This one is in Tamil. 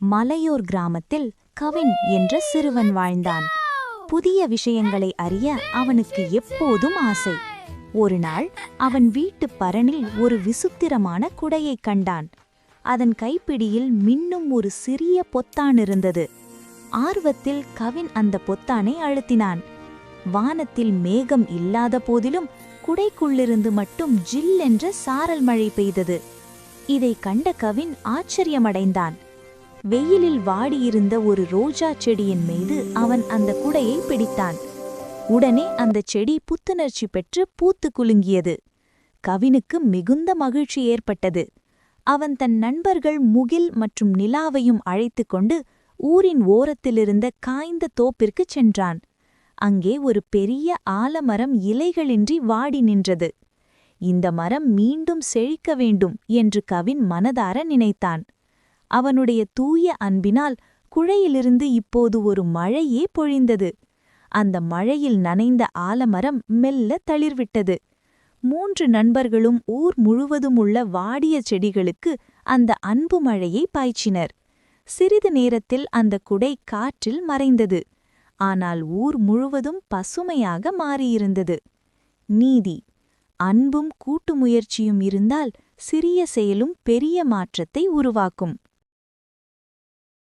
மலையோர் கிராமத்தில் கவின் என்ற சிறுவன் வாழ்ந்தான். புதிய விஷயங்களை அறிய அவனுக்கு எப்போதும் ஆசை. ஒருநாள் அவன் வீட்டுப் பரணில் ஒரு விசித்திரமான குடையைக் கண்டான். அதன் கைப்பிடியில் மின்னும் ஒரு சிறிய பொத்தான் இருந்தது. ஆர்வத்தில் கவின் அந்த பொத்தானை அழுத்தினான். வானத்தில் மேகம் இல்லாத போதிலும் குடைக்குள்ளிருந்து மட்டும் ஜில் என்ற சாரல் மழை பெய்தது. இதைக் கண்ட கவின் ஆச்சரியமடைந்தான். வெயிலில் வாடியிருந்த ஒரு ரோஜா செடியின் மீது அவன் அந்த குடையை பிடித்தான். உடனே அந்த செடி புத்துணர்ச்சி பெற்று பூத்து குலுங்கியது. கவினுக்கு மிகுந்த மகிழ்ச்சி ஏற்பட்டது. அவன் தன் நண்பர்கள் முகில் மற்றும் நிலாவையும் அழைத்து கொண்டு ஊரின் ஓரத்திலிருந்த காய்ந்த தோப்பிற்குச் சென்றான். அங்கே ஒரு பெரிய ஆலமரம் இலைகளின்றி வாடி நின்றது. இந்த மரம் மீண்டும் செழிக்க வேண்டும் என்று கவின் மனதார நினைத்தான். அவனுடைய தூய அன்பினால் குழையிலிருந்து இப்போது ஒரு மழையே பொழிந்தது. அந்த மழையில் நனைந்த ஆலமரம் மெல்ல தளிர்விட்டது. 3 நண்பர்களும் ஊர் முழுவதும் உள்ள வாடிய செடிகளுக்கு அந்த அன்பு மழையை பாய்ச்சினர். சிறிது நேரத்தில் அந்த குடை காற்றில் மறைந்தது. ஆனால் ஊர் முழுவதும் பசுமையாக மாறியிருந்தது. நீதி: அன்பும் கூட்டு முயற்சியும் இருந்தால் சிறிய செயலும் பெரிய மாற்றத்தை உருவாக்கும்.